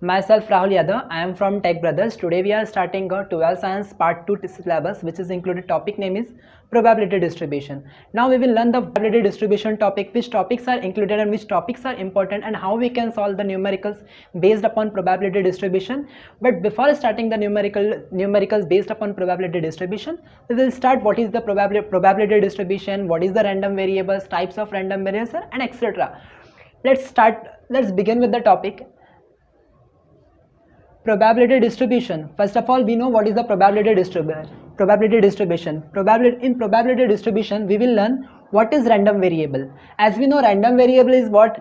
Myself Rahul Yadav. I am from Tech Brothers. Today we are starting a 12th Science Part 2 syllabus, which is included topic name is probability distribution. Now we will learn the probability distribution topic, which topics are included and which topics are important, and how we can solve the numericals based upon probability distribution. But before starting the numericals based upon probability distribution, we will start what is the probability distribution, what is the random variables, types of random variables, and etc. Let's begin with the topic. Probability distribution. First of all, we know what is the probability distribution. In probability distribution, we will learn what is random variable. As we know, random variable is what?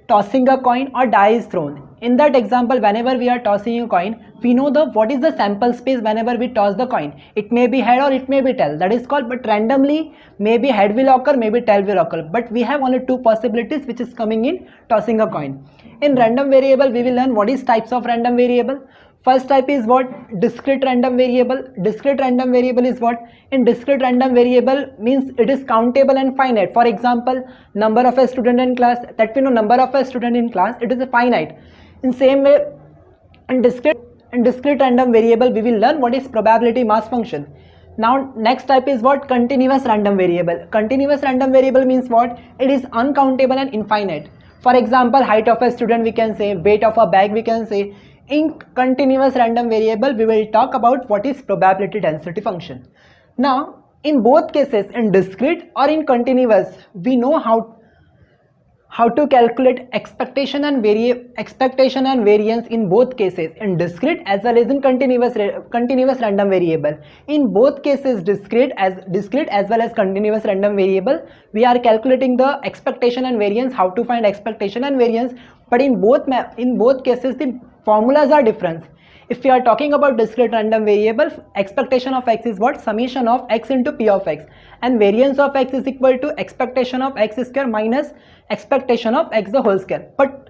Tossing a coin or die is thrown. In that example, whenever we are tossing a coin, we know what is the sample space whenever we toss the coin. It may be head or it may be tail. That is called, but randomly, maybe head will occur, maybe tail will occur. But we have only two possibilities which is coming in tossing a coin. In random variable, we will learn what is types of random variable. First type is what? Discrete random variable. Discrete random variable is what? In discrete random variable means it is countable and finite. For example, number of a student in class, that we know number of a student in class, it is a finite. In same way, in discrete random variable, we will learn what is probability mass function. Now next type is what? Continuous random variable. Continuous random variable means what? It is uncountable and infinite. For example, height of a student we can say, weight of a bag we can say. In continuous random variable, we will talk about what is probability density function. Now, in both cases, in discrete or in continuous, we know how to calculate expectation and variance in both cases, in discrete as well as in continuous random variable. In both cases, discrete as well as continuous random variable, we are calculating the expectation and variance, how to find expectation and variance. But in both cases, the formulas are different. If we are talking about discrete random variable, expectation of x is what? Summation of x into p of x, and variance of x is equal to expectation of x square minus expectation of x the whole square. But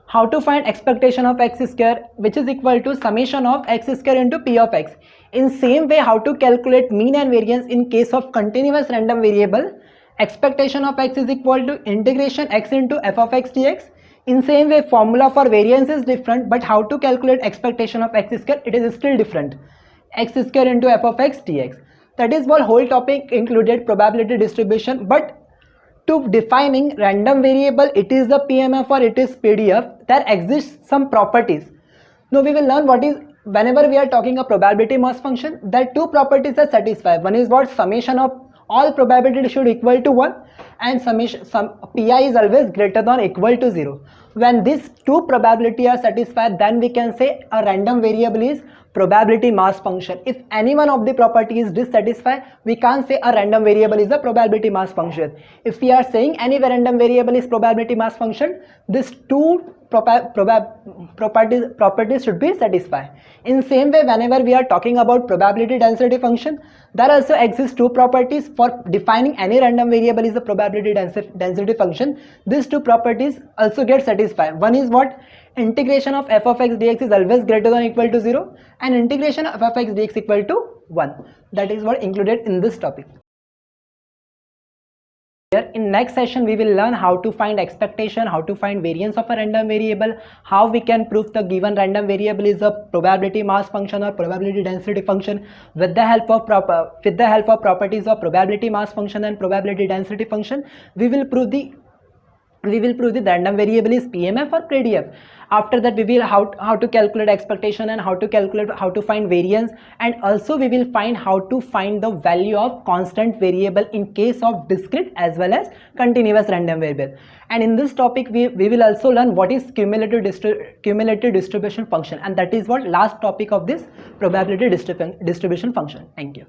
how to find expectation of x square, which is equal to summation of x square into p of x? In same way, how to calculate mean and variance in case of continuous random variable? Expectation of x is equal to integration x into f of x dx. In same way, formula for variance is different, but how to calculate expectation of x square, it is still different. X square into f of x dx. That is what whole topic included probability distribution. But to defining random variable, it is the PMF or it is PDF, there exists some properties. Now we will learn what is, whenever we are talking a probability mass function, that two properties are satisfied. One is what? Summation of all probability should equal to 1, and pi is always greater than or equal to 0. When these two probability are satisfied, then we can say a random variable is probability mass function. If any one of the property is dissatisfied, we can't say a random variable is a probability mass function. If we are saying any random variable is probability mass function, these two properties should be satisfied. In same way, whenever we are talking about probability density function, there also exists two properties for defining any random variable is a probability density function. These two properties also get satisfied. One is what? Integration of f of x dx is always greater than or equal to 0, and integration of f of x dx equal to 1. That is what included in this topic. In next session, we will learn how to find expectation, how to find variance of a random variable, how we can prove the given random variable is a probability mass function or probability density function with the help of properties of probability mass function and probability density function. We will prove the random variable is PMF or PDF. After that, we will how to calculate expectation and how to find variance, and also we will find how to find the value of constant variable in case of discrete as well as continuous random variable. And in this topic, we will also learn what is cumulative distribution function, and that is what last topic of this probability distribution function. Thank you.